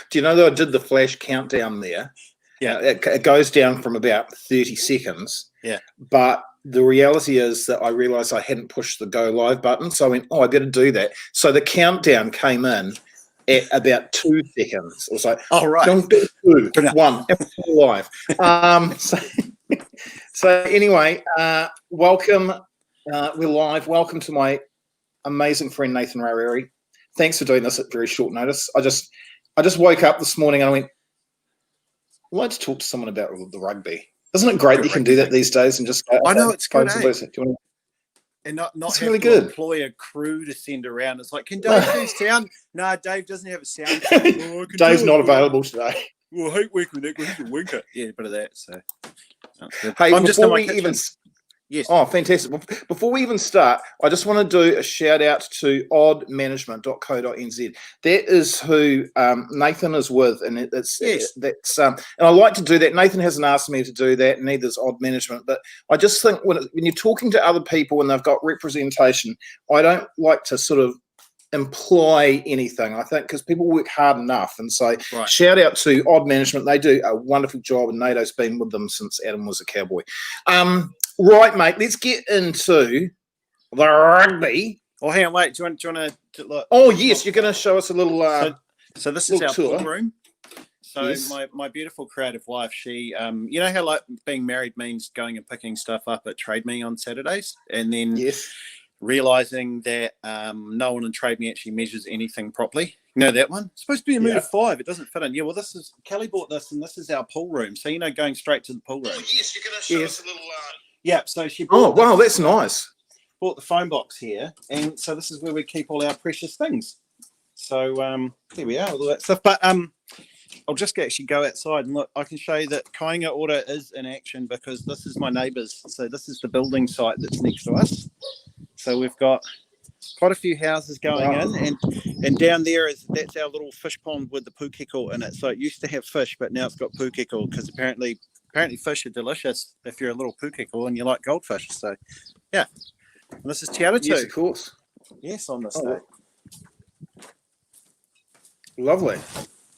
Do you know that I did the flash countdown there? Yeah. It goes down from about 30 seconds. Yeah. But the reality is that I realised I hadn't pushed the go live button. So I went, I better do that. So the countdown came in at about 2 seconds. It was like, oh, right. 2, 1, and we're live. So anyway, welcome. We're live. Welcome to my amazing friend, Nathan Rarere. Thanks for doing this at very short notice. I just woke up this morning and I went, I'd like to talk to someone about the rugby. Isn't it great that you can do that these days and just go, I know, it's good, and not it's have really to good. employ a crew to send around. It's like, can Dave do sound? No, Dave doesn't have a sound. Dave's not available today. Well, I hate working with Nick. He's a winker. Yeah, a bit of that. So, hey, I'm just in my even yes. Oh, fantastic. Before we even start, I just want to do a shout out to oddmanagement.co.nz. That is who Nathan is with, and and I like to do that. Nathan hasn't asked me to do that, neither is Odd Management. But I just think when you're talking to other people and they've got representation, I don't like to sort of imply anything. I think because people work hard enough, and so shout out to Odd Management. They do a wonderful job, and NATO's been with them since Adam was a cowboy. Right, mate, let's get into the rugby. Oh, hang on, wait. Do you want to look? Oh, yes, you're going to show us a little So this is our pool room. So yes. my beautiful creative wife, she, you know how like being married means going and picking stuff up at Trade Me on Saturdays, and then realising that no one in Trade Me actually measures anything properly. You know that one? It's supposed to be a metre 5. It doesn't fit in. Yeah, well, this is Kelly bought this, and this is our pool room. So going straight to the pool room. Oh, yes, you're going to show us a little. Yeah, so she bought wow, that's nice. Bought the phone box here, and so this is where we keep all our precious things. So there we are, all that stuff. But I'll just actually go outside and look. I can show you that Kāinga Ora is in action because this is my neighbours. So this is the building site that's next to us. So we've got quite a few houses going in, and down there that's our little fish pond with the pūkeko in it. So it used to have fish, but now it's got pūkeko because apparently fish are delicious if you're a little pūkeko and you like goldfish. So, yeah. And this is Te Ara too. Yes, of course. Yes, on this day. Lovely.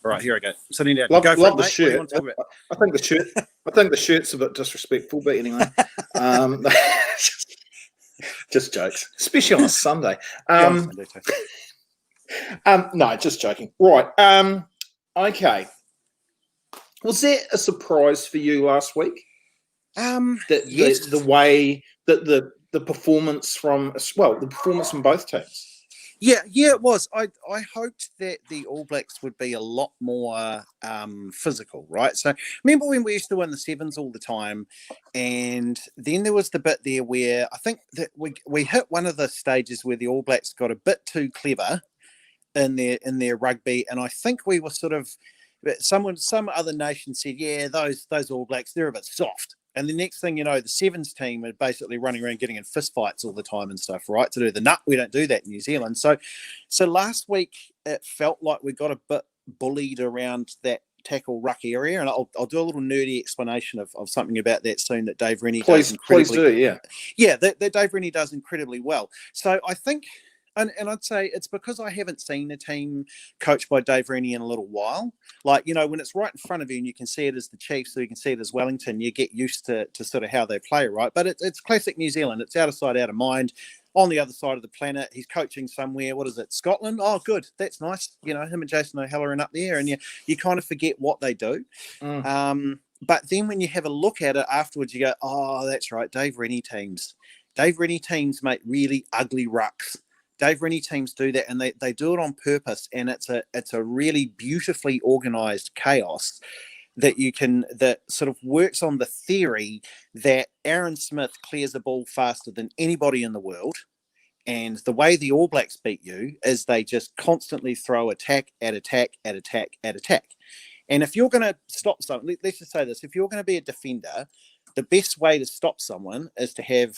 All right, here I go. Sitting down. Love the the shirt. I think the shirt's a bit disrespectful, but anyway. Just jokes, especially on a Sunday. No, just joking. Right. Okay. Was that a surprise for you last week? Yes. The way that the performance from both teams. Yeah, it was. I hoped that the All Blacks would be a lot more physical, right? So remember when we used to win the sevens all the time, and then there was the bit there where I think that we hit one of the stages where the All Blacks got a bit too clever in their rugby, and I think we were sort of some other nation said, yeah, those All Blacks, they're a bit soft. And the next thing you know, the sevens team are basically running around getting in fist fights all the time and stuff, right? To do the nut, we don't do that in New Zealand. So last week it felt like we got a bit bullied around that tackle ruck area, and I'll do a little nerdy explanation of something about that soon that Dave Rennie does incredibly. Please do, yeah. Yeah, that Dave Rennie does incredibly well. So I think. And I'd say it's because I haven't seen a team coached by Dave Rennie in a little while. Like, when it's right in front of you and you can see it as the Chiefs, so you can see it as Wellington, you get used to sort of how they play, right? But it's classic New Zealand. It's out of sight, out of mind. On the other side of the planet, he's coaching somewhere. What is it? Scotland? Oh, good. That's nice. Him and Jason O'Halloran up there, and you kind of forget what they do. But then when you have a look at it afterwards, you go, oh, that's right. Dave Rennie teams make really ugly rucks. Dave Rennie teams do that, and they do it on purpose, and it's a really beautifully organised chaos that sort of works on the theory that Aaron Smith clears a ball faster than anybody in the world, and the way the All Blacks beat you is they just constantly throw attack at attack at attack at attack. And if you're going to stop someone, let's just say this: if you're going to be a defender, the best way to stop someone is to have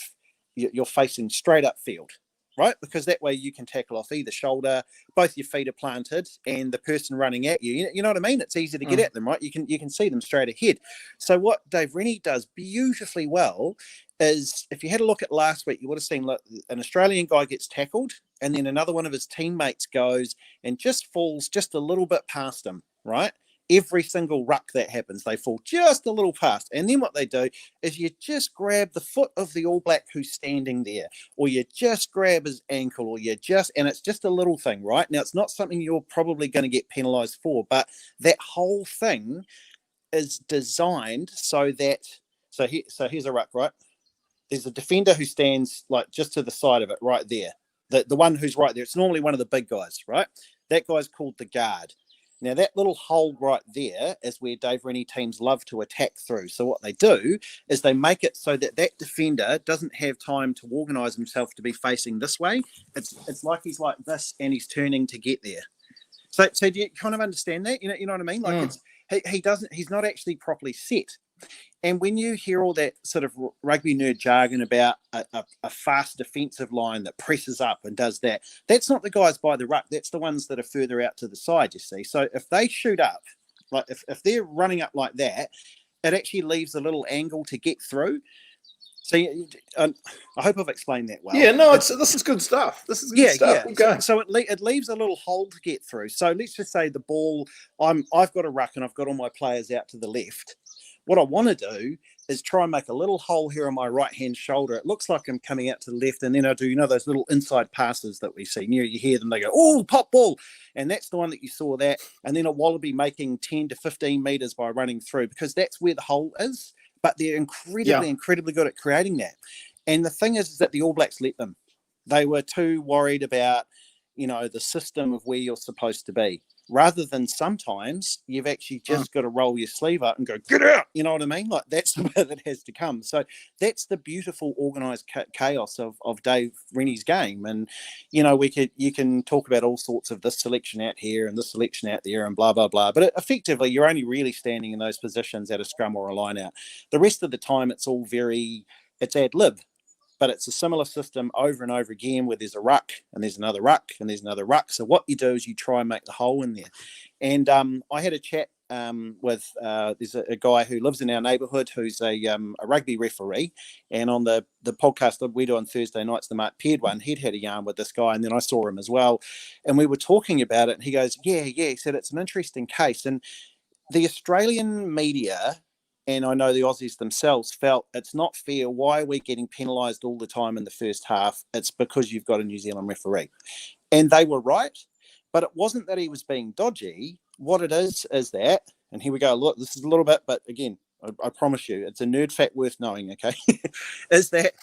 you're facing straight up field. Right? Because that way you can tackle off either shoulder, both your feet are planted, and the person running at you, you know what I mean? It's easy to get at them, right? You can see them straight ahead. So what Dave Rennie does beautifully well is, if you had a look at last week, you would have seen an Australian guy gets tackled, and then another one of his teammates goes and just falls just a little bit past him. right? Every single ruck that happens, they fall just a little past. And then what they do is you just grab the foot of the All Black who's standing there, or you just grab his ankle, or and it's just a little thing, right? Now, it's not something you're probably going to get penalised for, but that whole thing is designed so that, so here's a ruck, right? There's a defender who stands like just to the side of it right there. The one who's right there, it's normally one of the big guys, right? That guy's called the guard. Now, that little hole right there is where Dave Rennie teams love to attack through. So what they do is they make it so that that defender doesn't have time to organise himself to be facing this way. It's like he's like this and he's turning to get there. So do you kind of understand that? You know what I mean? Like he's not actually properly set. And when you hear all that sort of rugby nerd jargon about a fast defensive line that presses up and does that, that's not the guys by the ruck. That's the ones that are further out to the side, you see. So if they shoot up, like if they're running up like that, it actually leaves a little angle to get through. So I hope I've explained that well. Yeah, no, this is good stuff. This is good stuff. Yeah. So it leaves a little hole to get through. So let's just say the ball, I've got a ruck and I've got all my players out to the left. What I want to do is try and make a little hole here on my right-hand shoulder. It looks like I'm coming out to the left, and then I do, those little inside passes that we see. You hear them, they go, oh, pop ball. And that's the one that you saw that. And then a wallaby making 10 to 15 metres by running through, because that's where the hole is. But they're incredibly good at creating that. And the thing is that the All Blacks let them. They were too worried about, the system of where you're supposed to be. Rather than sometimes you've actually just got to roll your sleeve up and go, get out. You know what I mean? Like that's the bit that has to come. So that's the beautiful organised chaos of Dave Rennie's game. And, you can talk about all sorts of this selection out here and this selection out there and blah, blah, blah. But effectively, you're only really standing in those positions at a scrum or a line out. The rest of the time, it's ad lib. But it's a similar system over and over again where there's a ruck and there's another ruck and there's another ruck. So what you do is you try and make the hole in there. And I had a chat with there's a guy who lives in our neighbourhood who's a rugby referee. And on the podcast that we do on Thursday nights, the Mark Peard one, he'd had a yarn with this guy. And then I saw him as well. And we were talking about it. And he goes, yeah. He said, it's an interesting case. And the Australian media, and I know the Aussies themselves, felt it's not fair. Why are we getting penalised all the time in the first half? It's because you've got a New Zealand referee. And they were right, but it wasn't that he was being dodgy. What it is that, and here we go, look, this is a little bit, but again, I promise you, it's a nerd fact worth knowing, okay, is that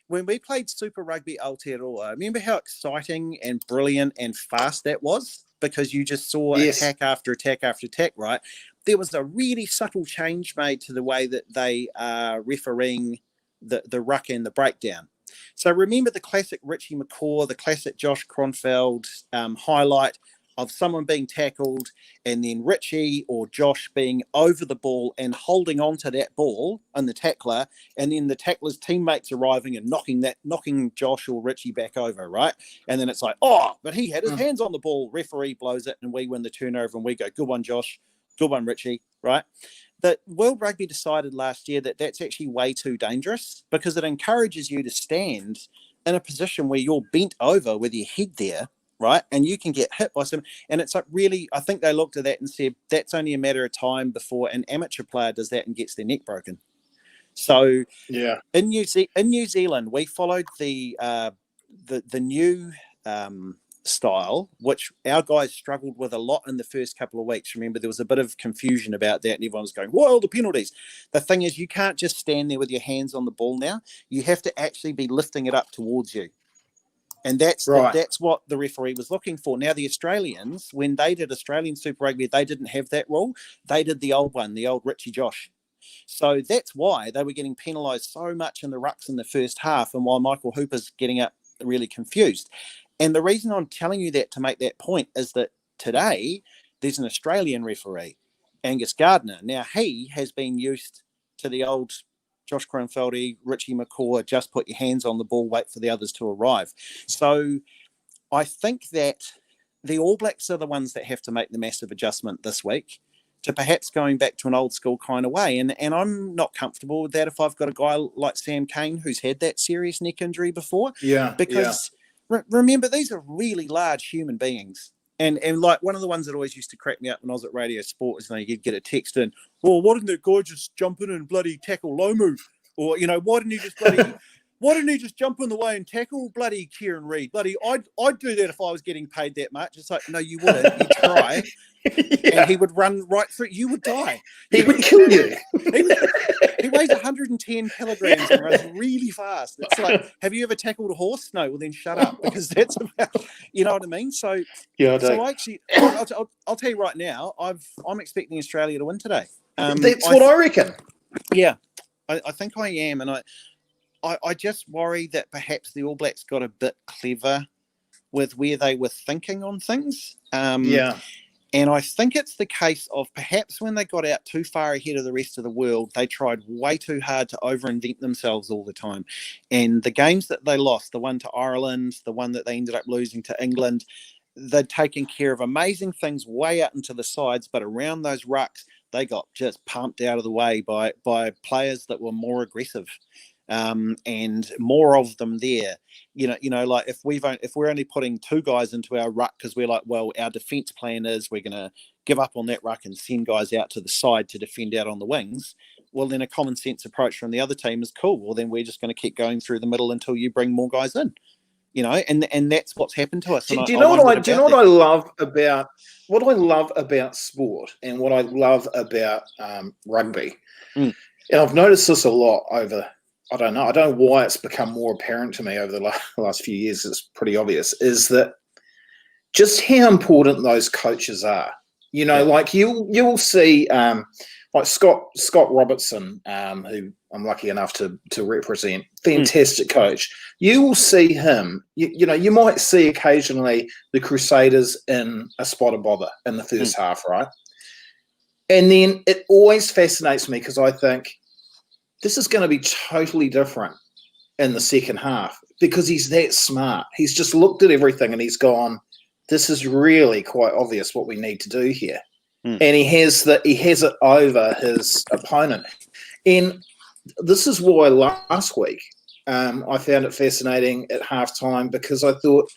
when we played Super Rugby Aotearoa, remember how exciting and brilliant and fast that was? Because you just saw attack after attack after attack, right? There was a really subtle change made to the way that they are refereeing the ruck and the breakdown. So remember the classic Richie McCaw, the classic Josh Kronfeld highlight of someone being tackled and then Richie or Josh being over the ball and holding onto that ball and the tackler, and then the tackler's teammates arriving and knocking Josh or Richie back over, right? And then it's like, but he had his hands on the ball. Referee blows it and we win the turnover and we go, good one, Josh. Good one, Richie, right? The World Rugby decided last year that that's actually way too dangerous because it encourages you to stand in a position where you're bent over with your head there, right? And you can get hit by some. And it's like really, I think they looked at that and said, that's only a matter of time before an amateur player does that and gets their neck broken. So in New Zealand, we followed the new style, which our guys struggled with a lot in the first couple of weeks. Remember, there was a bit of confusion about that, and everyone was going, whoa, the penalties. The thing is, you can't just stand there with your hands on the ball now. You have to actually be lifting it up towards you. And that's what the referee was looking for. Now, the Australians, when they did Australian Super Rugby, they didn't have that rule. They did the old one, the old Richie Josh. So that's why they were getting penalised so much in the rucks in the first half, and why Michael Hooper's getting up really confused. And the reason I'm telling you that to make that point is that today there's an Australian referee, Angus Gardner. Now, he has been used to the old Josh Kronfeldy, Richie McCaw, just put your hands on the ball, wait for the others to arrive. So I think that the All Blacks are the ones that have to make the massive adjustment this week to perhaps going back to an old school kind of way. And I'm not comfortable with that if I've got a guy like Sam Cane who's had that serious neck injury before. Because remember, these are really large human beings. And like one of the ones that always used to crack me up when I was at Radio Sport is, you'd get a text in, well, why didn't that guy just jump in and bloody tackle Lomu? Or, why didn't he just jump in the way and tackle bloody Kieran Reid? Bloody, I'd do that if I was getting paid that much. It's like, no, you wouldn't. You'd try. Yeah. And he would run right through. You would die. He would kill you. He weighs 110 kilograms and runs really fast. It's like, have you ever tackled a horse? No, well then shut up, because that's about, you know what I mean? So yeah, I actually, I'll tell you right now, I'm expecting Australia to win today. That's what I reckon. Yeah, I think I am, and I just worry that perhaps the All Blacks got a bit clever with where they were thinking on things. Yeah. And I think it's the case of perhaps when they got out too far ahead of the rest of the world, they tried way too hard to over-invent themselves all the time. And the games that they lost, the one to Ireland, the one that they ended up losing to England, they'd taken care of amazing things way out into the sides, but around those rucks, they got just pumped out of the way by players that were more aggressive. And more of them there, like if we're only putting two guys into our ruck because we're like, well, our defense plan is we're going to give up on that ruck and send guys out to the side to defend out on the wings. Well, then a common sense approach from the other team is cool. Well, then we're just going to keep going through the middle until you bring more guys in, and that's what's happened to us. Do you know what I love about sport and what I love about rugby? And I've noticed this a lot over. I don't know why it's become more apparent to me over the last few years. It's pretty obvious, is that just how important those coaches are. Like you'll see like Scott Robertson, who I'm lucky enough to represent, fantastic coach. You will see him, you might see occasionally the Crusaders in a spot of bother in the first half, right? And then it always fascinates me because I think, this is going to be totally different in the second half because he's that smart. He's just looked at everything and he's gone, this is really quite obvious what we need to do here. And he has it over his opponent. And this is why last week I found it fascinating at halftime, because I thought,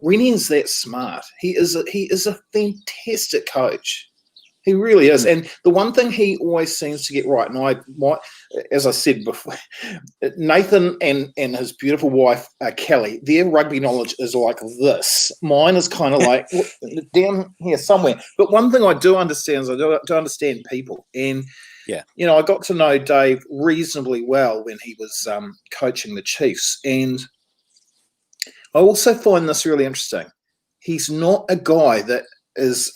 Renian's that smart. He is a fantastic coach. He really is. And the one thing he always seems to get right, and as I said before, Nathan and his beautiful wife, Kelly, their rugby knowledge is like this. Mine is kind of like down here somewhere. But one thing I do understand is I do understand people. And, I got to know Dave reasonably well when he was coaching the Chiefs. And I also find this really interesting. He's not a guy that is,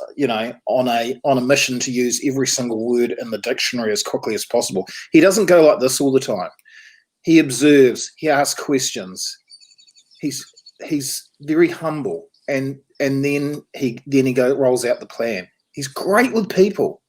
on a mission to use every single word in the dictionary as quickly as possible. He doesn't go like this all the time. He observes, he asks questions. He's very humble, and then he rolls out the plan. He's great with people.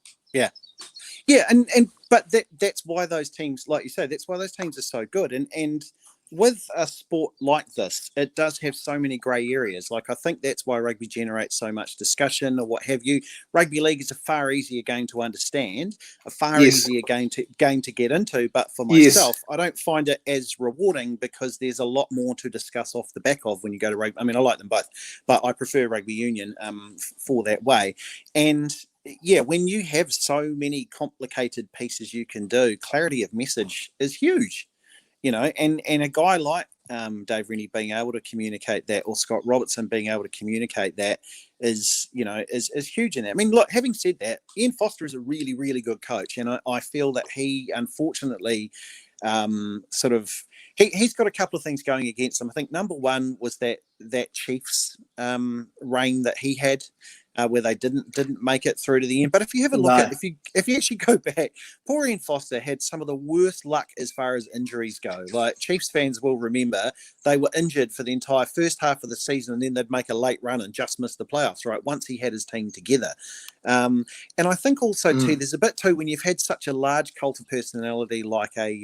But that's why those teams, like you say, that's why those teams are so good. And with a sport like this, it does have so many grey areas. Like, I think that's why rugby generates so much discussion or what have you. Rugby league is a far easier game to understand, a far easier game to get into. But for myself, I don't find it as rewarding because there's a lot more to discuss off the back of when you go to rugby. I mean, I like them both, but I prefer rugby union for that way. And when you have so many complicated pieces you can do, clarity of message is huge. And a guy like Dave Rennie being able to communicate that, or Scott Robertson being able to communicate that, is huge in that. I mean, look, having said that, Ian Foster is a really, really good coach, and I feel that he, unfortunately, he's got a couple of things going against him. I think number one was that Chiefs reign that he had, where they didn't make it through to the end. But if you have a look at, if you actually go back, poor Ian Foster had some of the worst luck as far as injuries go. Like, Chiefs fans will remember, they were injured for the entire first half of the season, and then they'd make a late run and just miss the playoffs, right? Once he had his team together. And I think also too, there's a bit too, when you've had such a large cult of personality like a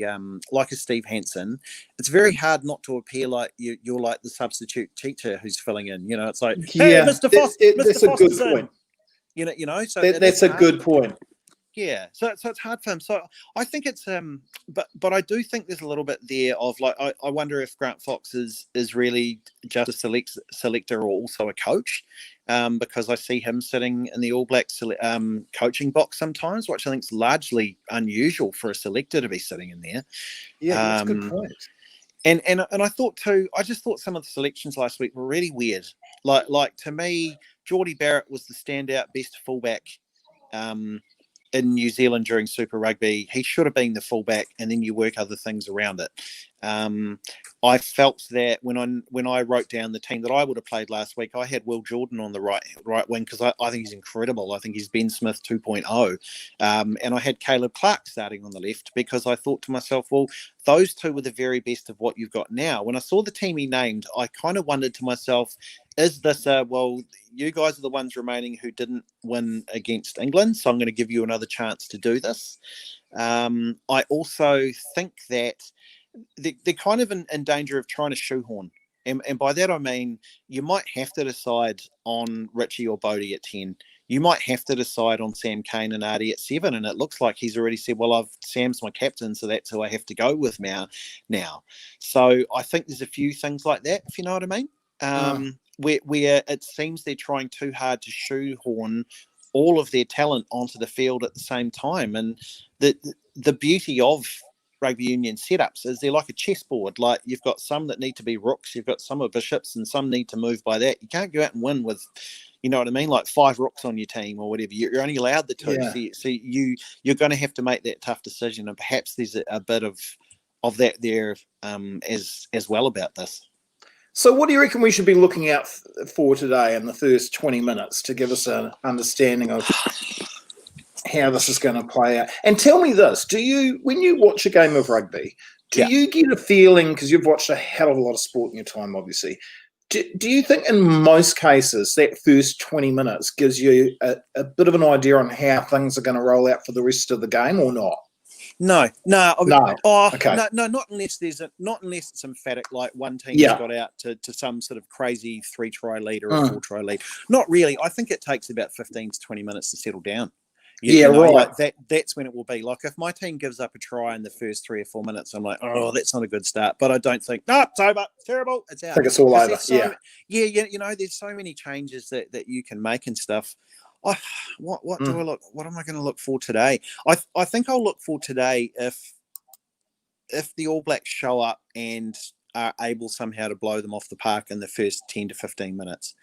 Steve Hansen, it's very hard not to appear like you're like the substitute teacher who's filling in. It's like, hey, Mr. Foster, that's a good point. So that's a good point. Yeah, so it's hard for him. So I think it's but I do think there's a little bit there of like I wonder if Grant Fox is really just a selector or also a coach, because I see him sitting in the All Blacks coaching box sometimes, which I think is largely unusual for a selector to be sitting in there. Yeah, that's a good point. And I thought too, I just thought some of the selections last week were really weird. Like to me, Geordie Barrett was the standout best fullback. In New Zealand during Super Rugby, he should have been the fullback, and then you work other things around it. I felt that when I wrote down the team that I would have played last week, I had Will Jordan on the right wing because I think he's incredible. I think he's Ben Smith 2.0, and I had Caleb Clark starting on the left because I thought to myself, well, those two were the very best of what you've got now. When I saw the team he named, I kind of wondered to myself, is this well, you guys are the ones remaining who didn't win against England, so I'm going to give you another chance to do this. I also think that they're kind of in danger of trying to shoehorn. And by that I mean you might have to decide on Richie or Bodie at 10. You might have to decide on Sam Cane and Artie at 7. And it looks like he's already said, well, Sam's my captain, so that's who I have to go with now. So I think there's a few things like that, if you know what I mean. Where it seems they're trying too hard to shoehorn all of their talent onto the field at the same time. And the beauty of rugby union setups is they're like a chessboard. Like you've got some that need to be rooks, you've got some are bishops, and some need to move by that. You can't go out and win with, you know what I mean, like 5 rooks on your team or whatever. You're only allowed the 2. Yeah. So you're going to have to make that tough decision, and perhaps there's a bit of that there as well about this. So what do you reckon we should be looking out for today in the first 20 minutes to give us an understanding of how this is going to play out? And tell me this, when you watch a game of rugby, do you get a feeling, because you've watched a hell of a lot of sport in your time, obviously, do you think in most cases that first 20 minutes gives you a bit of an idea on how things are going to roll out for the rest of the game or not? No. Okay. No, not unless it's emphatic, like one team's got out to some sort of crazy 3-try lead or a 4-try lead. Not really. I think it takes about 15 to 20 minutes to settle down. You know, right. Like that's when it will be. Like if my team gives up a try in the first 3 or 4 minutes, I'm like, oh, that's not a good start. But I don't think, no, it's over, it's terrible, it's out. I think it's all over. You know, there's so many changes that you can make and stuff. What do I look? What am I going to look for today? I think I'll look for today if the All Blacks show up and are able somehow to blow them off the park in the first 10 to 15 minutes.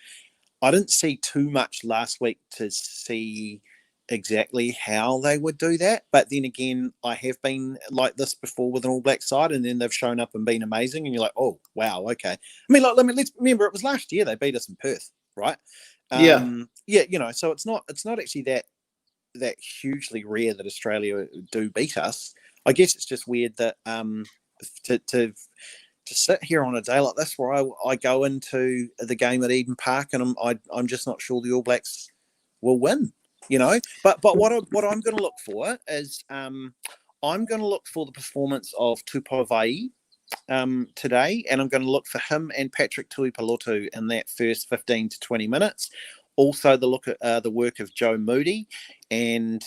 I didn't see too much last week to see exactly how they would do that, but then again, I have been like this before with an All Black side, and then they've shown up and been amazing, and you're like, oh wow, okay. Let's remember it was last year they beat us in Perth, right? You know, so it's not actually that hugely rare that Australia do beat us. I guess it's just weird that to sit here on a day like this where I go into the game at Eden Park and I'm just not sure the All Blacks will win, you know. But what I'm going to look for is I'm going to look for the performance of Tupou today, and I'm going to look for him and Patrick Tuipulotu in that first 15 to 20 minutes. Also, the look at the work of Joe Moody, and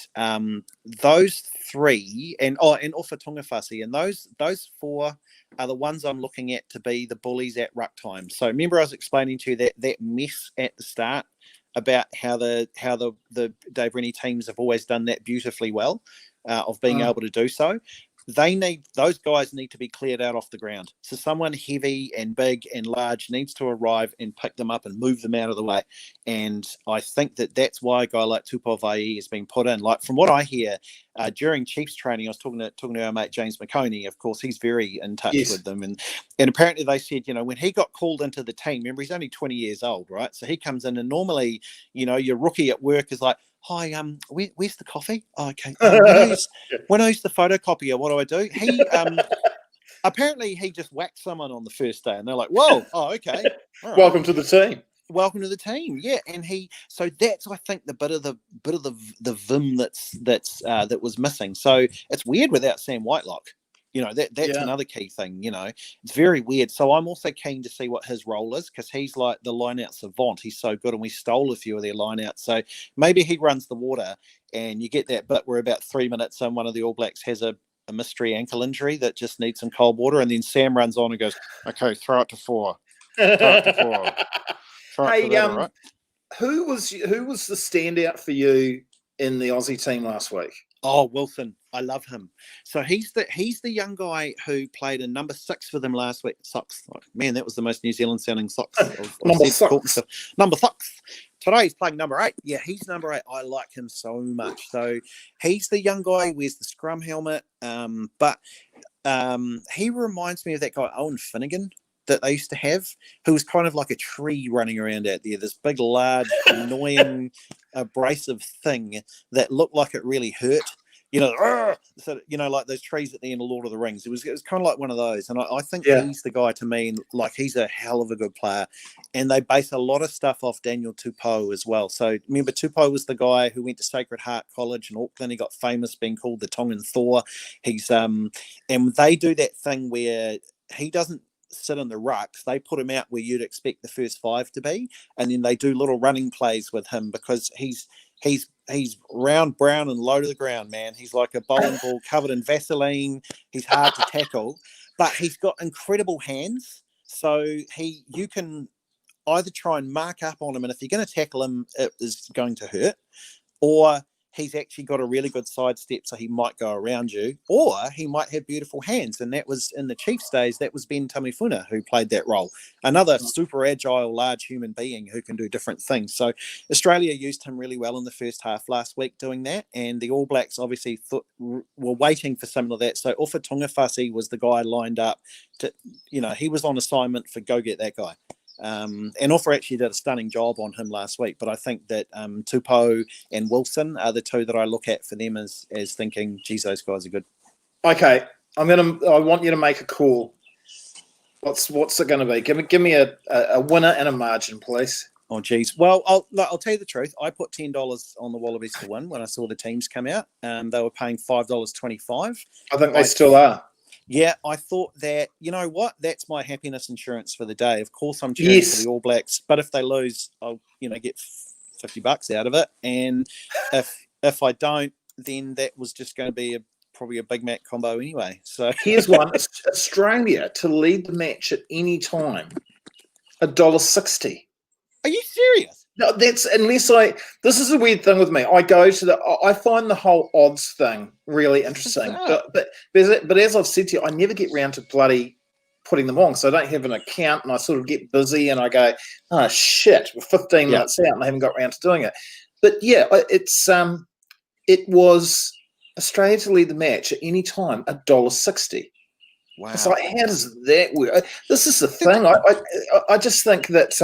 those 3, and Ofa Tungafasi, and those 4 are the ones I'm looking at to be the bullies at ruck time. So remember, I was explaining to you that mess at the start about how the Dave Rennie teams have always done that beautifully well, of being able to do so. Those guys need to be cleared out off the ground. So someone heavy and big and large needs to arrive and pick them up and move them out of the way. And I think that's why a guy like Tupou Vaa'i has been put in. Like from what I hear, during Chiefs training, I was talking to our mate James McConey. Of course, he's very in touch with them, and apparently they said, you know, when he got called into the team, remember he's only 20 years old, right? So he comes in, and normally, you know, your rookie at work is like, hi, where's the coffee? Oh, okay. When I use the photocopier, what do I do? He apparently he just whacked someone on the first day, and they're like, whoa, oh, okay. All right. Welcome to the team. Welcome to the team, yeah. And so that's, I think, the bit of the vim that was missing. So it's weird without Sam Whitelock. You know, that's another key thing, you know. It's very weird. So I'm also keen to see what his role is, because he's like the line-out savant. He's so good, and we stole a few of their line-outs. So maybe he runs the water, and you get that bit where about 3 minutes in, one of the All Blacks has a mystery ankle injury that just needs some cold water, and then Sam runs on and goes, "Okay, throw it to 4, throw it to 4, throw it to Hey, that, all right?" who was the standout for you in the Aussie team last week? Oh, Wilson, I love him. So he's the young guy who played in number 6 for them last week. Socks, oh, man, that was the most New Zealand sounding socks. Number 6. Number 6. Today he's playing number 8. Yeah, he's number 8. I like him so much. So he's the young guy who wears the scrum helmet. But he reminds me of that guy Owen Finnegan that they used to have, who was kind of like a tree running around out there. This big, large, annoying, abrasive thing that looked like it really hurt. So like those trees at the end of Lord of the Rings. It was kind of like one of those, and I think he's the guy to me. And like, he's a hell of a good player, and they base a lot of stuff off Daniel Tupou as well. So remember, Tupou was the guy who went to Sacred Heart College in Auckland. He got famous being called the Tongan Thor. He's and they do that thing where he doesn't sit in the rucks. They put him out where you'd expect the first 5 to be, and then they do little running plays with him because he's round, brown, and low to the ground, man. He's like a bowling ball covered in Vaseline. He's hard to tackle, but he's got incredible hands. So you can either try and mark up on him, and if you're going to tackle him, it is going to hurt, or he's actually got a really good sidestep, so he might go around you, or he might have beautiful hands. And that was in the Chiefs days, that was Ben Tamifuna who played that role. Another super agile, large human being who can do different things. So Australia used him really well in the first half last week doing that. And the All Blacks obviously were waiting for some of that. So Ufa Tungafasi was the guy lined up to, he was on assignment for go get that guy. And Offer actually did a stunning job on him last week, but I think that Tupou and Wilson are the two that I look at for them as thinking, geez, those guys are good. Okay, I want you to make a call. What's it going to be? Give me a winner and a margin, please. Oh, geez. Well, I'll tell you the truth. I put $10 on the Wallabies to win when I saw the teams come out. They were paying $5.25. I think they still are. Yeah, I thought that, you know what, that's my happiness insurance for the day. Of course, I'm cheering for the All Blacks, but if they lose, I'll get $50 out of it. And if I don't, then that was just going to be probably a Big Mac combo anyway. So here's one: Australia to lead the match at any time, $1.60. Are you serious? No, this is a weird thing with me. I find the whole odds thing really interesting. But as I've said to you, I never get round to bloody putting them on. So I don't have an account, and I sort of get busy and I go, oh shit, we're 15 minutes out and I haven't got round to doing it. But yeah, it was Australia to lead the match at any time, $1.60. Wow. It's like, how does that work? This is the thing. I just think that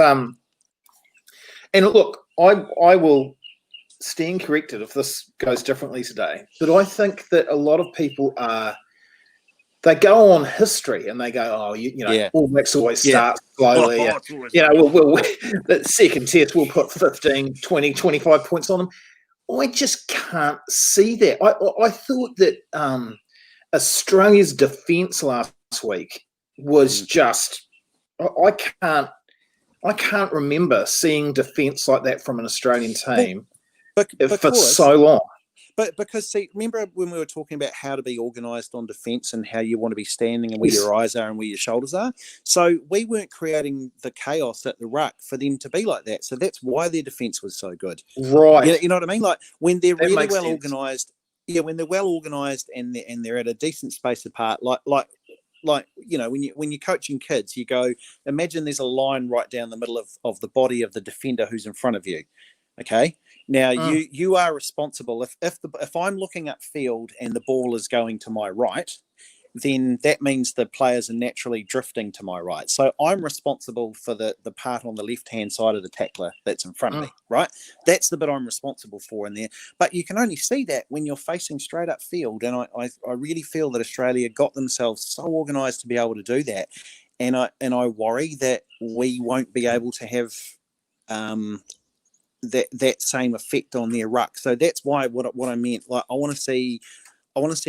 and look, I will stand corrected if this goes differently today, but I think that a lot of people they go on history and they go, All Blacks always start slowly. The second test we'll put 15, 20, 25 points on them. I just can't see that. I thought that Australia's defence last week was just I can't remember seeing defence like that from an Australian team for so long. But because, see, remember when we were talking about how to be organised on defence and how you want to be standing and where your eyes are and where your shoulders are? So we weren't creating the chaos at the ruck for them to be like that. So that's why their defence was so good. Right. You know what I mean? Like when they're really well organised, when they're well organised and they're at a decent space apart, like when you're coaching kids, you go, imagine there's a line right down the middle of the body of the defender who's in front of you. Okay. Now you are responsible. If I'm looking upfield and the ball is going to my right, then that means the players are naturally drifting to my right. So I'm responsible for the part on the left-hand side of the tackler that's in front of me, right? That's the bit I'm responsible for in there. But you can only see that when you're facing straight upfield. And I really feel that Australia got themselves so organised to be able to do that. And I worry that we won't be able to have that same effect on their ruck. So that's why what I meant. Like I want to see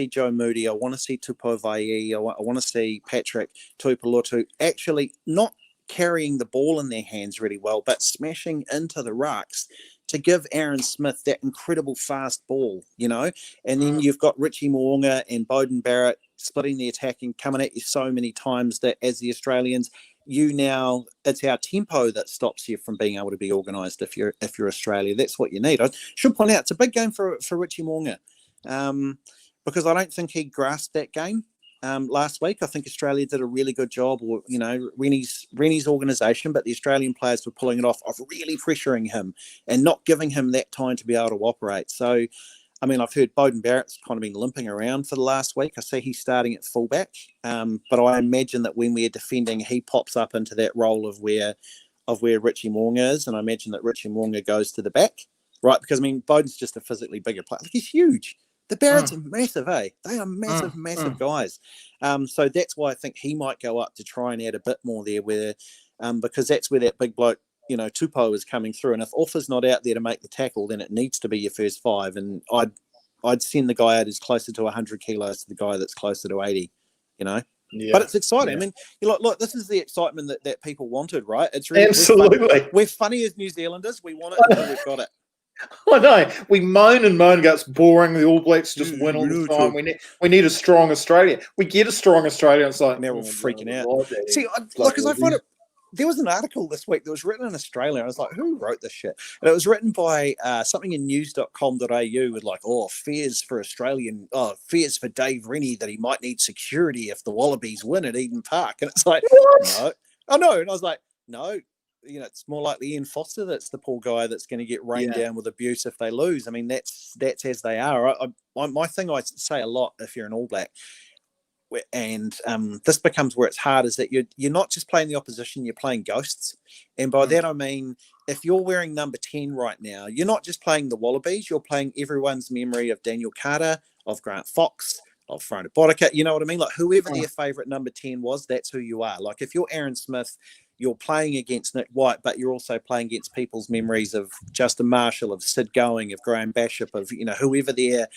Joe Moody. I want to see Tupou Vaa'i. I want to see Patrick Tuipulotu actually not carrying the ball in their hands really well, but smashing into the rucks to give Aaron Smith that incredible fast ball, you know, and then you've got Richie Mo'unga and Beauden Barrett splitting the attack and coming at you so many times that as the Australians, it's our tempo that stops you from being able to be organised if you're Australia. That's what you need. I should point out it's a big game for Richie Mo'unga, because I don't think he grasped that game last week. I think Australia did a really good job, or Rennie's organisation, but the Australian players were pulling it off of really pressuring him and not giving him that time to be able to operate. So, I mean, I've heard Beauden Barrett's kind of been limping around for the last week. I see he's starting at fullback, but I imagine that when we're defending, he pops up into that role of where Richie Mo'unga is, and I imagine that Richie Mo'unga goes to the back, right? Because I mean, Beauden's just a physically bigger player. Like, he's huge. The Barretts are massive, eh? They are massive guys. So that's why I think he might go up to try and add a bit more there, where because that's where that big bloke, Tupou is coming through. And if Offa's not out there to make the tackle, then it needs to be your first five. And I'd send the guy out who's closer to 100 kilos to the guy that's closer to 80, Yeah. But it's exciting. Yeah. I mean, look, this is the excitement that people wanted, right? It's really absolutely. We're funny as New Zealanders. We want it until we've got it. I know. We moan and moan about it's boring. The All Blacks just win all the time. We need a strong Australia. We get a strong Australia. It's like, and they're all freaking out. See, because I find it. There was an article this week that was written in Australia. I was like, who wrote this shit? And it was written by something in news.com.au with like, fears for Dave Rennie that he might need security if the Wallabies win at Eden Park. And it's like, no. Oh, no. And I was like, no. It's more likely Ian Foster that's the poor guy that's going to get rained down with abuse if they lose. I mean, that's as they are. My thing I say a lot if you're an All Black, and this becomes where it's hard, is that you're not just playing the opposition, you're playing ghosts. And by that I mean, if you're wearing number 10 right now, you're not just playing the Wallabies, you're playing everyone's memory of Daniel Carter, of Grant Fox, of Frona Bodika. You know what I mean? Like, whoever their favourite number 10 was, that's who you are. Like, if you're Aaron Smith, you're playing against Nick White, but you're also playing against people's memories of Justin Marshall, of Sid Going, of Graham Bishop, of whoever their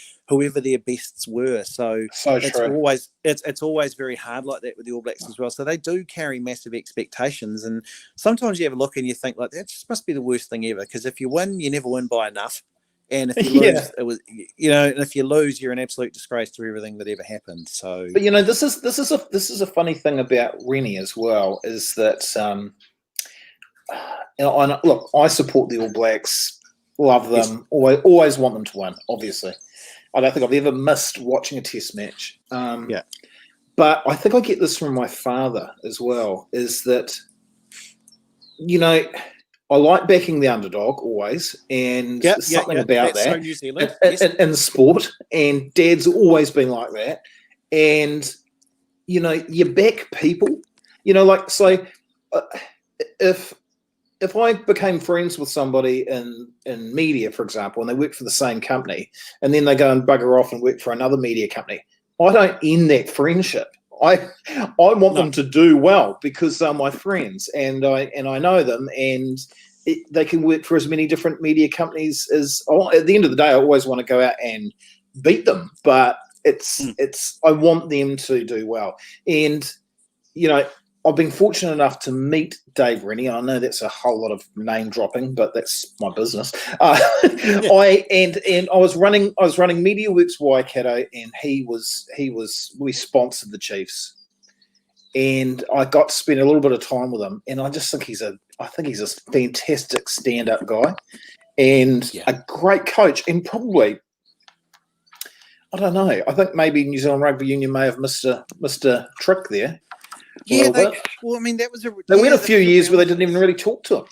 bests were. So it's always very hard like that with the All Blacks as well. So they do carry massive expectations, and sometimes you have a look and you think like, that just must be the worst thing ever. Because if you win, you never win by enough. And if you lose, and if you lose, you're an absolute disgrace to everything that ever happened. So, but this is a funny thing about Rennie as well, is that look, I support the All Blacks, love them, always want them to win. Obviously, I don't think I've ever missed watching a Test match. But I think I get this from my father as well, is that I like backing the underdog always, and there's something about that so New Zealand, in the sport. And Dad's always been like that. And you back people. If I became friends with somebody in media, for example, and they work for the same company, and then they go and bugger off and work for another media company, I don't end that friendship. I want them to do well because they're my friends, and I know them, and they can work for as many different media companies as. At the end of the day, I always want to go out and beat them, but I want them to do well. And I've been fortunate enough to meet Dave Rennie. I know that's a whole lot of name dropping, but that's my business. I was running MediaWorks Waikato, and we sponsored the Chiefs, and I got to spend a little bit of time with him. And I just think he's a fantastic stand-up guy, and a great coach, and probably. I don't know. I think maybe New Zealand Rugby Union may have missed a trick there. Yeah, I mean, that was they went a few years where they didn't even really talk to him.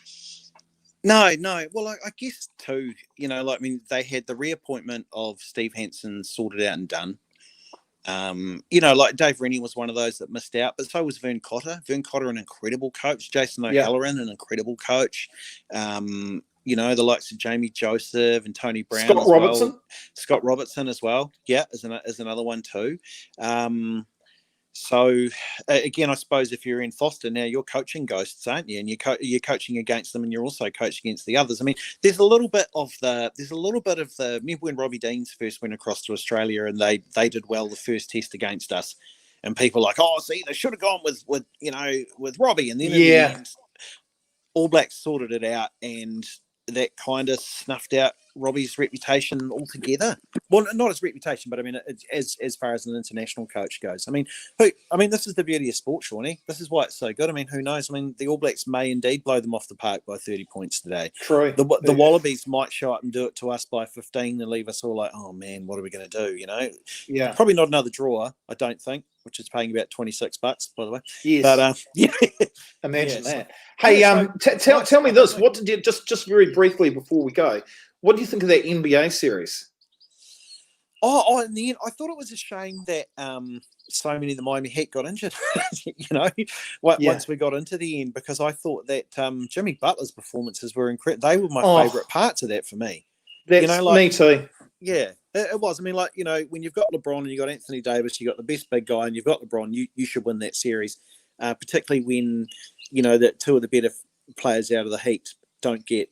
No. Well, I guess too, they had the reappointment of Steve Hansen sorted out and done. Like Dave Rennie was one of those that missed out, but so was Vern Cotter. Vern Cotter, an incredible coach. Jason O'Halloran, an incredible coach. The likes of Jamie Joseph and Tony Brown. Scott Robertson as well. Yeah, is another one too. So again, I suppose if you're in Foster now, you're coaching ghosts, aren't you? And you're coaching against them, and you're also coaching against the others. I mean, there's a little bit of the. Remember when Robbie Deans first went across to Australia, and they did well the first test against us, and people were like, see, they should have gone with Robbie, and then in the end, All Blacks sorted it out, and that kind of snuffed out Robbie's reputation altogether. Well, not his reputation, but I mean, as far as an international coach goes. I mean, this is the beauty of sport, Shawnee. This is why it's so good. I mean, who knows? I mean, the All Blacks may indeed blow them off the park by 30 points today. True. The Wallabies might show up and do it to us by 15 and leave us all like, oh man, what are we going to do? You know? Yeah. Probably not another draw, I don't think, which is paying about $26, by the way. Yes. But yeah. Imagine that. So, hey, tell me this. What did you just very briefly before we go? What do you think of that NBA series? In the end, I thought it was a shame that so many of the Miami Heat got injured. Once we got into the end, because I thought that Jimmy Butler's performances were incredible. They were my favourite parts of that for me. Me too. Yeah, it was. I mean, when you've got LeBron and you've got Anthony Davis, you've got the best big guy, and you've got LeBron, you should win that series. Particularly when that two of the better players out of the Heat don't get.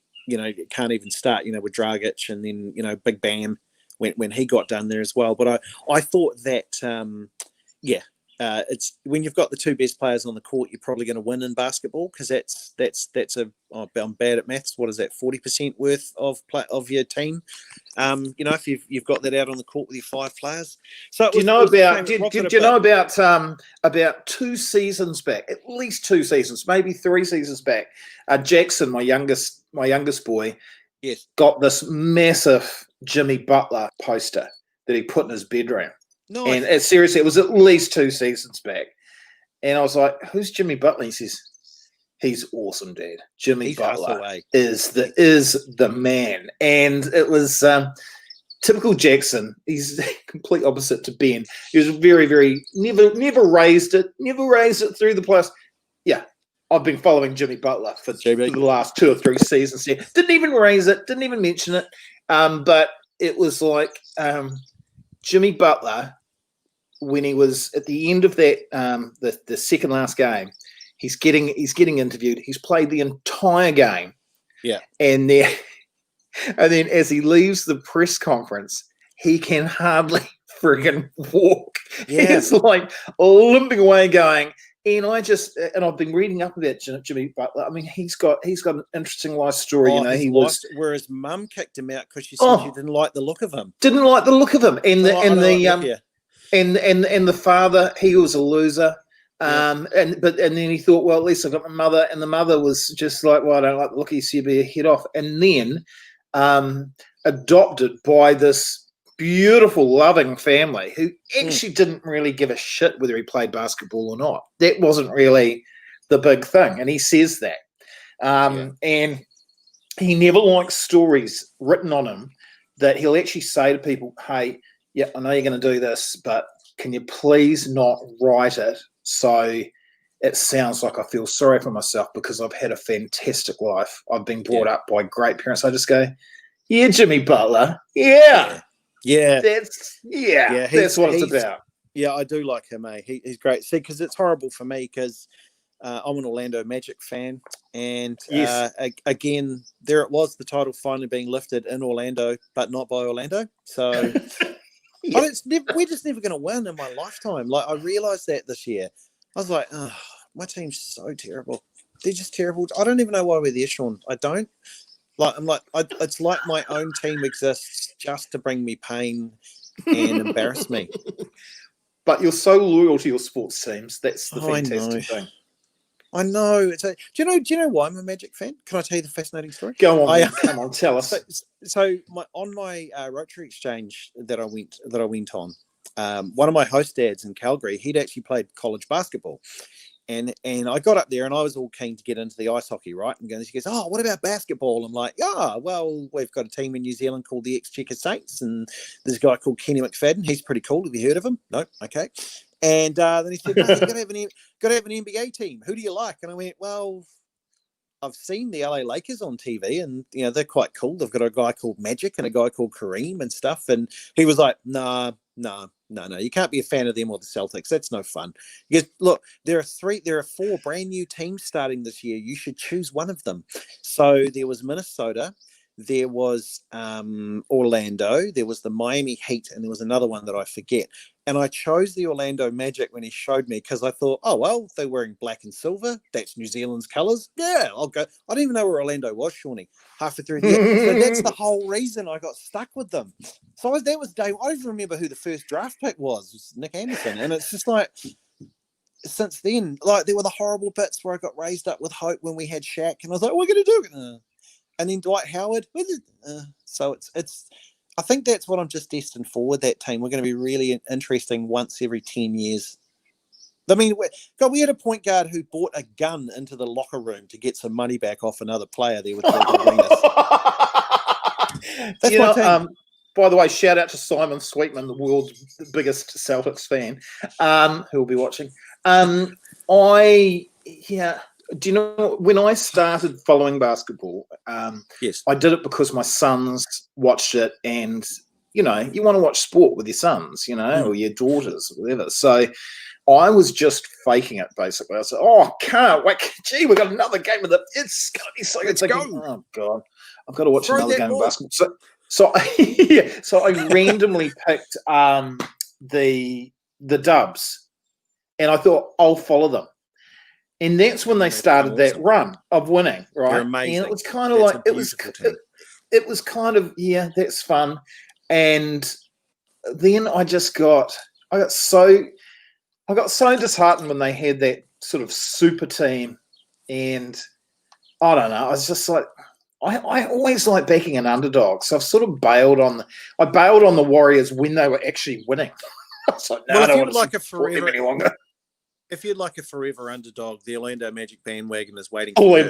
Can't even start, with Dragic, and then, Big Bam when he got done there as well. But I thought that, it's when you've got the two best players on the court, you're probably going to win in basketball, because I'm bad at maths. What is that? 40% worth of your team. If you've got that out on the court with your five players. So do you know about 2 seasons back, at least 2 seasons, maybe 3 seasons back, Jackson, my youngest boy, yes, got this massive Jimmy Butler poster that he put in his bedroom. Nice. And seriously, it was at least 2 seasons back. And I was like, who's Jimmy Butler? He says, he's awesome, Dad. Jimmy Butler is the man. And it was typical Jackson. He's the complete opposite to Ben. He was very, very, never raised it through the place. Yeah. I've been following Jimmy Butler for the last 2 or 3 seasons here. Didn't even raise it, didn't even mention it. But it was like Jimmy Butler, when he was at the end of that, the second last game, he's getting interviewed. He's played the entire game. Yeah. And then as he leaves the press conference, he can hardly friggin' walk. Yeah. He's like limping away going, and I've been reading up about Jimmy Butler. I mean, he's got an interesting life story. Where his mum kicked him out because she said she didn't like the look of him. Didn't like the look of him, and the father, he was a loser. And then he thought, well, at least I got my mother, and the mother was just like, well, I don't like the look of you, so you better head off. And then adopted by this beautiful, loving family who actually didn't really give a shit whether he played basketball or not. That wasn't really the big thing, and he says that. And he never likes stories written on him that he'll actually say to people, hey, yeah, I know you're going to do this, but can you please not write it so it sounds like I feel sorry for myself, because I've had a fantastic life. I've been brought up by great parents. I just go, yeah, Jimmy Butler, yeah. That's what it's about. Yeah, I do like him, eh? He's great. See, because it's horrible for me, because I'm an Orlando Magic fan, and again, there it was, the title finally being lifted in Orlando, but not by Orlando. So we're just never going to win in my lifetime. Like, I realised that this year. I was like, oh, my team's so terrible. They're just terrible. I don't even know why we're there, Sean. I don't. It's like my own team exists just to bring me pain and embarrass me. But you're so loyal to your sports teams. That's the fantastic thing. I know. Do you know why I'm a Magic fan? Can I tell you the fascinating story? Go on, come on, tell us. So on my Rotary exchange that I went on, one of my host dads in Calgary, he'd actually played college basketball. And I got up there and I was all keen to get into the ice hockey, right? And he goes, oh, what about basketball? I'm like, well, we've got a team in New Zealand called the Exchequer Saints, and there's a guy called Kenny McFadden. He's pretty cool. Have you heard of him? No? Okay. And then he said, no, you've got to have an NBA team. Who do you like? And I went, well, I've seen the LA Lakers on TV, and they're quite cool. They've got a guy called Magic and a guy called Kareem and stuff. And he was like, no, you can't be a fan of them or the Celtics. That's no fun. He goes, look, there are 4 brand new teams starting this year. You should choose one of them. So there was Minnesota, there was Orlando, there was the Miami Heat, and there was another one that I forget. And I chose the Orlando Magic when he showed me because I thought, oh, well, they're wearing black and silver. That's New Zealand's colours. Yeah, I'll go. I didn't even know where Orlando was, Shawnee, halfway through the year. So that's the whole reason I got stuck with them. So that was Dave. I don't remember who the first draft pick was. It was Nick Anderson. And it's just like, since then, like there were the horrible bits where I got raised up with hope when we had Shaq. And I was like, we're going to do it. And then Dwight Howard. So it's. I think that's what I'm just destined for with that team. We're going to be really interesting once every 10 years. I mean, we had a point guard who bought a gun into the locker room to get some money back off another player there with Gilbert Arenas. That's my team. By the way, shout out to Simon Sweetman, the world's biggest Celtics fan, who will be watching. Do you know, when I started following basketball, yes, I did it because my sons watched it, and you know, you want to watch sport with your sons, you know, or your daughters, or whatever. So I was just faking it, basically. I said, "Oh, can't wait! Gee, we got another game of it's going to be so good." Oh God, I've got to watch another game of basketball. So I randomly picked the Dubs, and I thought I'll follow them. And that's when they started that run of winning, right? They're amazing. And it was kind of like it was kind of that's fun. And then I got so disheartened when they had that sort of super team, and I don't know. I was just like, I always like backing an underdog, so I've sort of bailed on the Warriors when they were actually winning. I was like, no, I don't want to support them any longer. If you'd like a forever underdog, the Orlando Magic bandwagon is waiting for you.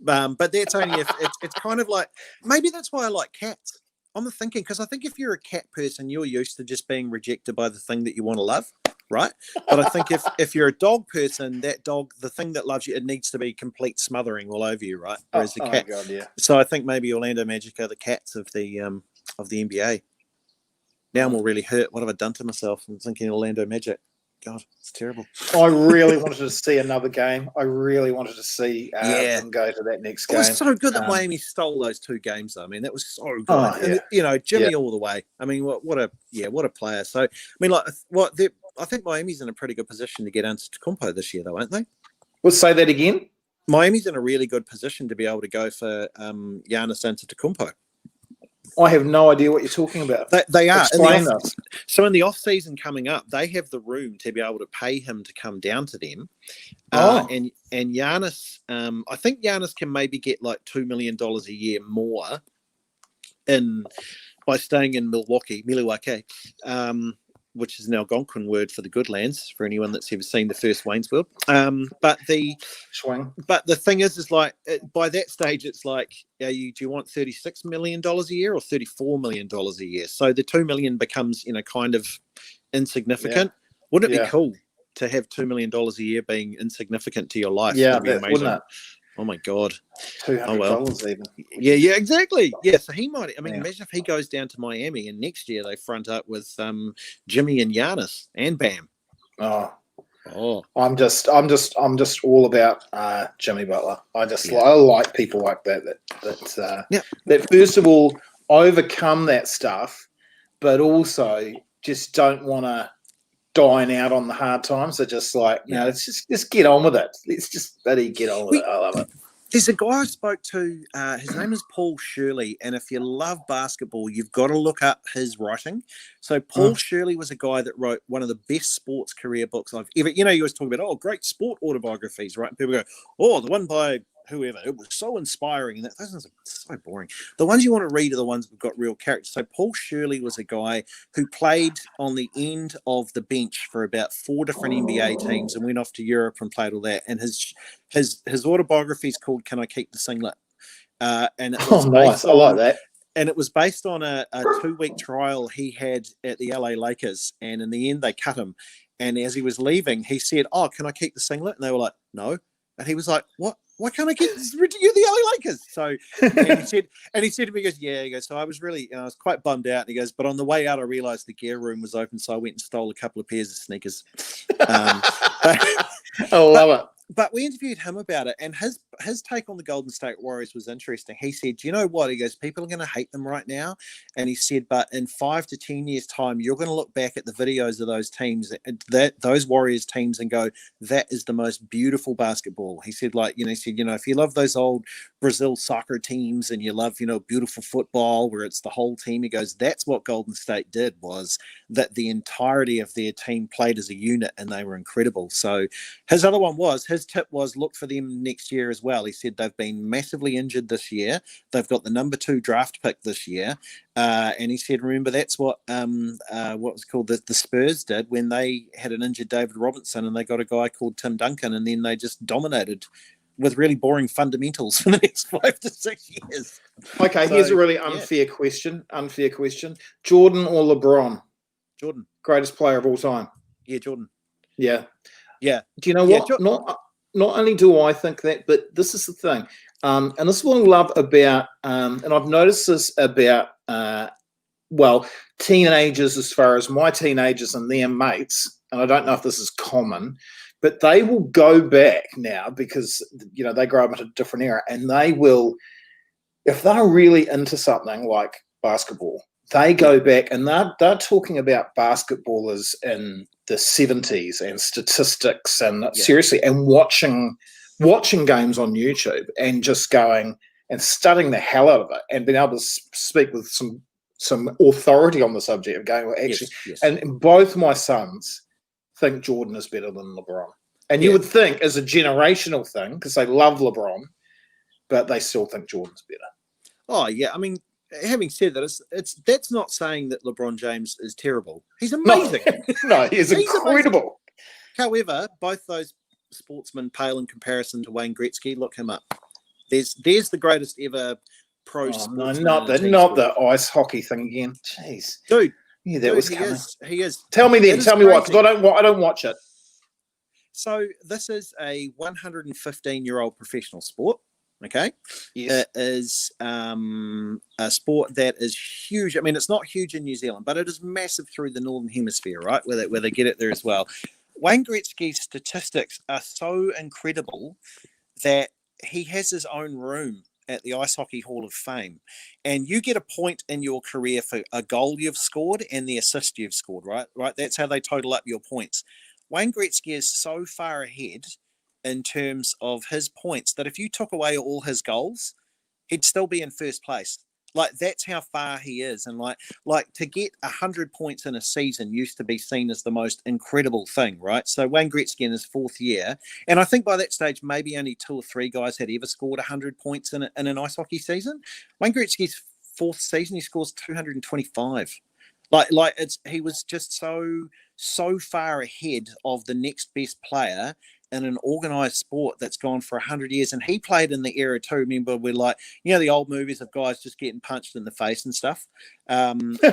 But that's only if it's kind of like, maybe that's why I like cats. I'm thinking, because I think if you're a cat person, you're used to just being rejected by the thing that you want to love, right? But I think if you're a dog person, that dog, the thing that loves you, it needs to be complete smothering all over you, right? Whereas the cat. God, yeah. So I think maybe Orlando Magic are the cats of the NBA. Now I'm all really hurt. What have I done to myself? I'm thinking Orlando Magic. God, it's terrible. I really wanted to see another game. I really wanted to see them go to that next game. It was so good that Miami stole those 2 games. Though. I mean, that was so good. And, you know, Jimmy all the way. I mean, what a player. So, I mean, like, I think Miami's in a pretty good position to get Antetokounmpo this year, though, aren't they? Let's say that again. Miami's in a really good position to be able to go for Giannis Antetokounmpo. I have no idea what you're talking about. They are. Explain that. So in the off season coming up, they have the room to be able to pay him to come down to them. And Giannis, I think Giannis can maybe get like $2 million a year more by staying in Milwaukee, which is an Algonquin word for the Goodlands for anyone that's ever seen the first Wayne's World. But the thing is like by that stage, it's like, do you want $36 million a year or $34 million a year? So the $2 million becomes, you know, kind of insignificant. Yeah. Wouldn't it be cool to have $2 million a year being insignificant to your life? Yeah, that'd be amazing. Wouldn't it? Oh my God. $200 even. Yeah, exactly. Yeah, so he might. I mean, imagine if he goes down to Miami and next year they front up with Jimmy and Giannis and Bam. Oh, I'm just all about Jimmy Butler. I like people like that first of all overcome that stuff, but also just don't want to dine out on the hard times. They're just like, let's just get on with it. Let's just bloody get on with it. I love it. There's a guy I spoke to. His name is Paul Shirley, and if you love basketball, you've got to look up his writing. So Paul Shirley was a guy that wrote one of the best sports career books I've ever. You know, you always talk about great sport autobiographies, right? And people go, the one by whoever. It was so inspiring, and those ones are so boring. The ones you want to read are the ones that've got real character. So Paul Shirley was a guy who played on the end of the bench for about 4 different NBA teams and went off to Europe and played all that. And his autobiography is called "Can I Keep the Singlet?" And it was nice. I like that. And it was based on a 2-week trial he had at the LA Lakers, and in the end they cut him. And as he was leaving, he said, "Can I keep the singlet?" And they were like, "No." And he was like, "What? Why can't I keep this? You're the LA Lakers." So he said to me, he goes, so I was really, I was quite bummed out. And he goes, but on the way out, I realized the gear room was open. So I went and stole a couple of pairs of sneakers. I love it. But we interviewed him about it, and his take on the Golden State Warriors was interesting. He said, "Do you know what?" He goes, "People are going to hate them right now," and he said, "But in 5 to 10 years' time, you're going to look back at the videos of those teams, those Warriors teams, and go, that is the most beautiful basketball." He said, like, he said, if you love those old Brazil soccer teams and you love, beautiful football where it's the whole team, he goes, that's what Golden State did, was that the entirety of their team played as a unit and they were incredible. So his tip was look for them next year as well. He said they've been massively injured this year. They've got the number 2 draft pick this year. And he said, remember, that's what was called the Spurs did when they had an injured David Robinson and they got a guy called Tim Duncan, and then they just dominated with really boring fundamentals for the next 5 to 6 years. Okay, here's a really unfair question. Jordan or LeBron? Jordan. Greatest player of all time. Yeah, Jordan. Yeah. Yeah. Do you know what? Not only do I think that, but this is the thing. And this is what I love about, and I've noticed this about, teenagers, as far as my teenagers and their mates, and I don't know if this is common, but they will go back now because, they grow up in a different era, and they will, if they're really into something like basketball, they go back and they're talking about basketballers in the 70s and statistics and seriously, and watching games on YouTube and just going and studying the hell out of it and being able to speak with some authority on the subject of going, well, actually, yes. And both my sons think Jordan is better than LeBron. And you would think as a generational thing, because they love LeBron, but they still think Jordan's better. Oh, yeah. I mean, having said that, that's not saying that LeBron James is terrible. He's amazing. No, he's incredible. Amazing. However, both those sportsmen pale in comparison to Wayne Gretzky. Look him up. There's the greatest ever pro sportsman. No, not the ice hockey thing again. Jeez, dude. Yeah, that was coming. He is. Tell me then. Tell me what, because I don't watch it. So this is a 115-year-old professional sport. Okay. Yes. It is a sport that is huge. I mean, it's not huge in New Zealand, but it is massive through the Northern Hemisphere, right? Where they get it there as well. Wayne Gretzky's statistics are so incredible that he has his own room at the Ice Hockey Hall of Fame. And you get a point in your career for a goal you've scored and the assist you've scored, right? That's how they total up your points. Wayne Gretzky is so far ahead in terms of his points that if you took away all his goals, he'd still be in first place. Like, that's how far he is. And like to get 100 points in a season used to be seen as the most incredible thing, right? So Wayne Gretzky in his 4th year, and I think by that stage, maybe only 2 or 3 guys had ever scored 100 points in an ice hockey season. Wayne Gretzky's 4th season, he scores 225. He was just so far ahead of the next best player in an organized sport that's gone for 100 years. And he played in the era too. Remember, we're like, the old movies of guys just getting punched in the face and stuff.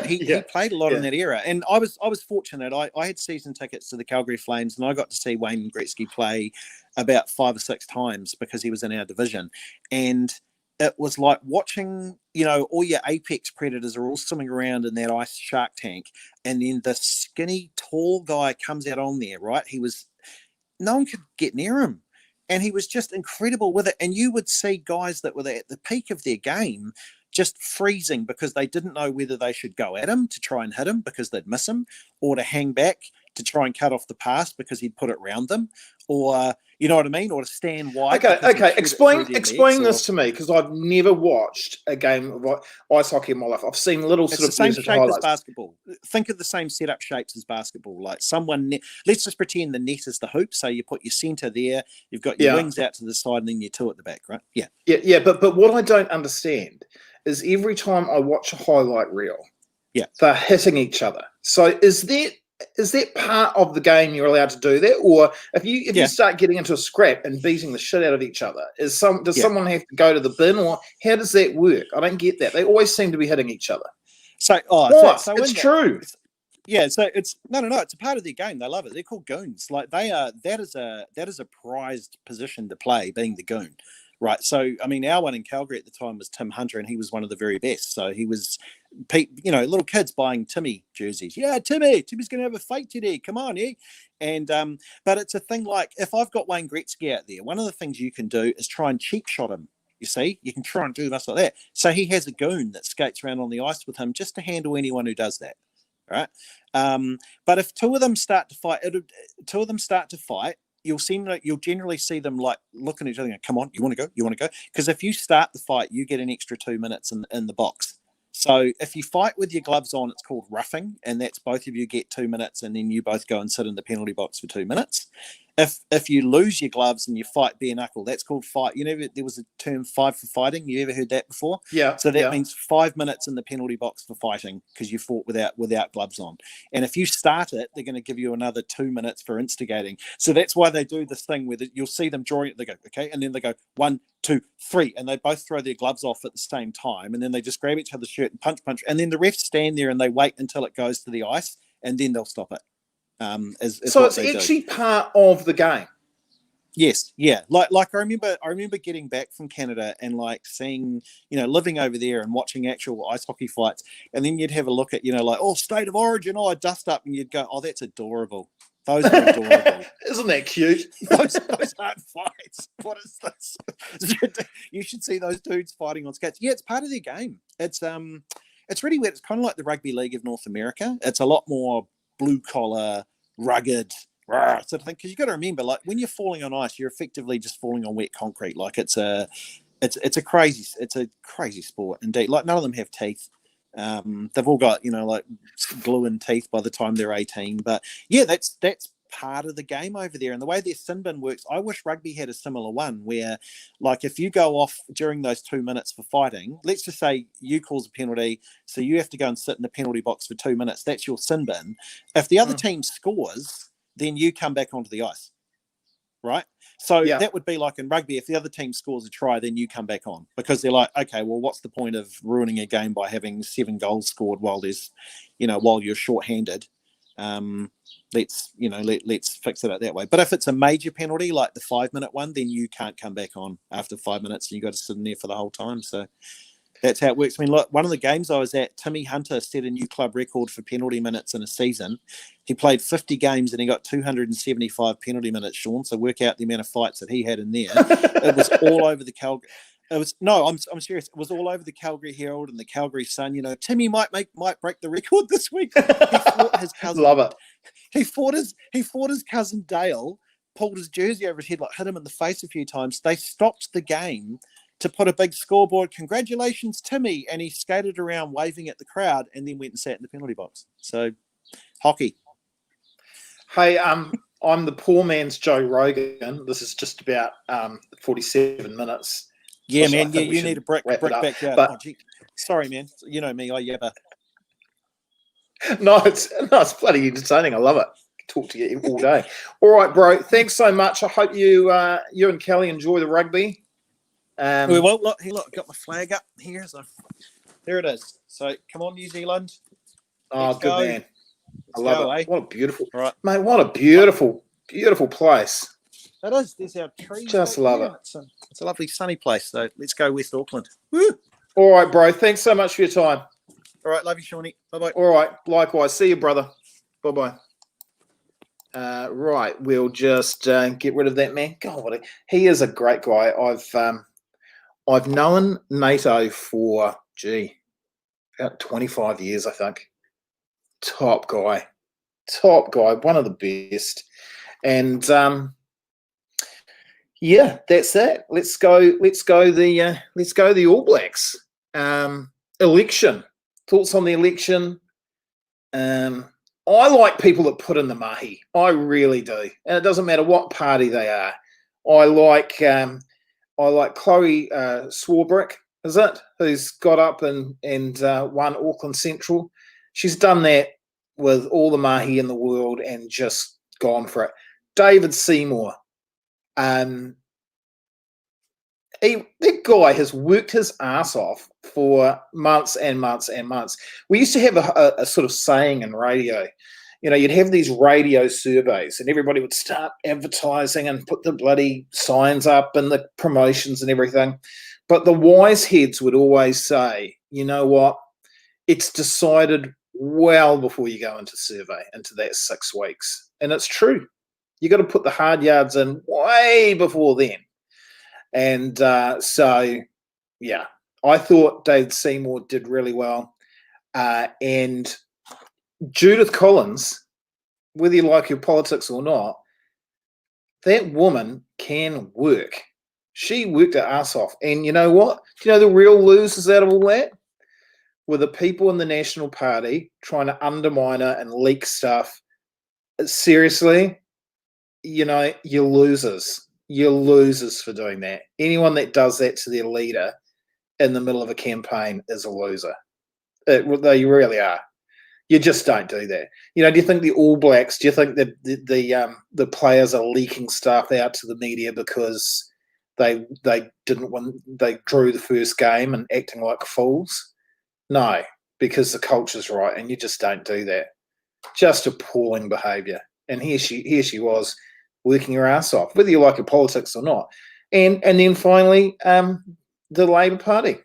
He played a lot in that era. And I was fortunate. I had season tickets to the Calgary Flames, and I got to see Wayne Gretzky play about 5 or 6 times because he was in our division. And it was like watching, all your apex predators are all swimming around in that ice shark tank. And then the skinny, tall guy comes out on there, right? No one could get near him. And he was just incredible with it. And you would see guys that were at the peak of their game just freezing because they didn't know whether they should go at him to try and hit him because they'd miss him, or to hang back to try and cut off the pass because he'd put it round them, or you know what I mean, or to stand wide. Okay. Explain this to me, because I've never watched a game of ice hockey in my life. I've seen little sort of the same shape as basketball. Think of the same setup shapes as basketball. Like let's just pretend the net is the hoop. So you put your center there, you've got your wings out to the side, and then your 2 at the back, right? Yeah. But what I don't understand is every time I watch a highlight reel, they're hitting each other. So is that part of the game you're allowed to do that? Or if you start getting into a scrap and beating the shit out of each other, does someone have to go to the bin, or how does that work? I don't get that. They always seem to be hitting each other. So it's true. So it's it's a part of their game. They love it. They're called goons. Like that is a prized position to play, being the goon. right? So, I mean, our one in Calgary at the time was Tim Hunter, and he was one of the very best. So he was, little kids buying Timmy jerseys. Yeah, Timmy's going to have a fight today. Come on, eh? And but it's a thing like, if I've got Wayne Gretzky out there, one of the things you can do is try and cheap shot him. You see, you can try and do this like that. So he has a goon that skates around on the ice with him just to handle anyone who does that. Right. But if two of them start to fight, you'll generally see them like looking at each other and go, come on, you want to go? Because if you start the fight, you get an extra 2 minutes in the box. So if you fight with your gloves on, it's called roughing, and that's both of you get 2 minutes, and then you both go and sit in the penalty box for 2 minutes. If you lose your gloves and you fight bare knuckle, that's called fight. There was a term 5 for fighting. You ever heard that before? Yeah. So that means 5 minutes in the penalty box for fighting because you fought without gloves on. And if you start it, they're going to give you another 2 minutes for instigating. So that's why they do this thing where you'll see them drawing it. They go, okay, and then they go 1, 2, 3, and they both throw their gloves off at the same time, and then they just grab each other's shirt and punch, and then the refs stand there and they wait until it goes to the ice, and then they'll stop it. So it's actually part of the game. Yes, yeah. Like I remember getting back from Canada and like seeing, living over there and watching actual ice hockey fights, and then you'd have a look at, State of Origin, I'd dust up, and you'd go, oh, that's adorable. Those are adorable. Isn't that cute? those aren't fights. What is this? You should see those dudes fighting on skates. Yeah, it's part of their game. It's really weird. It's kind of like the Rugby League of North America. It's a lot more blue collar, rugged sort of thing. Because you got to remember, like when you're falling on ice, you're effectively just falling on wet concrete. Like it's a crazy sport indeed. Like none of them have teeth. They've all got like glue and teeth by the time they're 18. But yeah, that's part of the game over there. And the way their sin bin works, I wish rugby had a similar one where, like, if you go off during those 2 minutes for fighting, let's just say you cause a penalty, so you have to go and sit in the penalty box for 2 minutes. That's your sin bin. If the other team scores, then you come back onto the ice, right? So that would be like in rugby, if the other team scores a try, then you come back on, because they're like, okay, well, what's the point of ruining a game by having 7 goals scored while you're shorthanded? Let's fix it that way. But if it's a major penalty, like the 5 minute one, then you can't come back on after 5 minutes. You got to sit in there for the whole time. So that's how it works. I mean, look, one of the games I was at, Timmy Hunter set a new club record for penalty minutes in a season. He played 50 games and he got 275 penalty minutes, Sean. So work out the amount of fights that he had in there. It was all over the Calgary. I'm serious. It was all over the Calgary Herald and the Calgary Sun. Timmy might break the record this week. He fought his cousin. Love it. He fought his cousin Dale, pulled his jersey over his head, like hit him in the face a few times. They stopped the game to put a big scoreboard, congratulations, Timmy, and he skated around waving at the crowd and then went and sat in the penalty box. So, hockey. Hey, I'm the poor man's Joe Rogan. This is just about 47 minutes. Yeah, man. Yeah, you need a brick backyard. But, sorry, man. You know me. I yabba. No, it's bloody entertaining. I love it. Talk to you all day. All right, bro. Thanks so much. I hope you and Kelly enjoy the rugby. Well, look, I've got my flag up here. So there it is. So come on, New Zealand. Oh, good man. I love it. Eh? What a beautiful, right, mate. What a beautiful place. It is. There's our trees. Just love it. It's a lovely sunny place. So let's go West Auckland. Woo! All right, bro. Thanks so much for your time. All right, love you, Shawnee. Bye-bye. All right, likewise. See you, brother. Bye-bye. Right, we'll just get rid of that man. God, he is a great guy. I've known NATO for, about 25 years, I think. Top guy, one of the best. And that's that. Let's go the All Blacks. Election. Thoughts on the election? I like people that put in the mahi. I really do, and it doesn't matter what party they are. I like Chloe Swarbrick, is it, who's got up and won Auckland Central. She's done that with all the mahi in the world and just gone for it. David Seymour, that guy has worked his ass off for months and months and months. We used to have a sort of saying in radio, you'd have these radio surveys and everybody would start advertising and put the bloody signs up and the promotions and everything. But the wise heads would always say, you know what, it's decided well before you go into survey, into that 6 weeks. And it's true. You got to put the hard yards in way before then. And so, yeah, I thought David Seymour did really well. And Judith Collins, whether you like your politics or not, that woman can work. She worked her ass off. And you know what? Do you know the real losers out of all that? Were the people in the National Party trying to undermine her and leak stuff. Seriously, you're losers. You're losers for doing that. Anyone that does that to their leader in the middle of a campaign is a loser. They really are. You just don't do that. Do you think the All Blacks, do you think that the players are leaking stuff out to the media because they didn't win, they drew the first game and acting like fools? No, because the culture's right, and you just don't do that. Just appalling behaviour. And here she was working her ass off, whether you like her politics or not. And then finally, the Labour Party.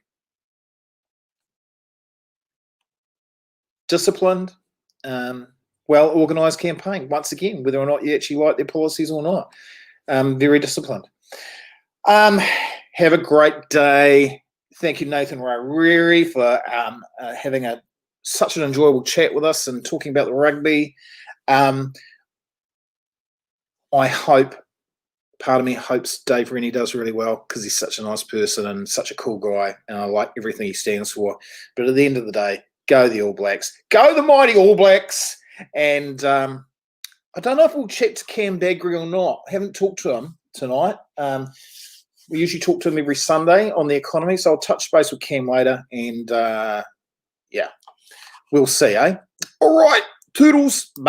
Disciplined, well-organised campaign, once again, whether or not you actually like their policies or not. Very disciplined. Have a great day. Thank you, Nathan Rarere, for having such an enjoyable chat with us and talking about the rugby. I hope, part of me hopes Dave Rennie does really well because he's such a nice person and such a cool guy, and I like everything he stands for. But at the end of the day, go the All Blacks. Go the mighty All Blacks. And I don't know if we'll chat to Cam Bagri or not. I haven't talked to him tonight. We usually talk to him every Sunday on the economy, so I'll touch base with Cam later. And, yeah, we'll see, eh? All right. Toodles. Bye.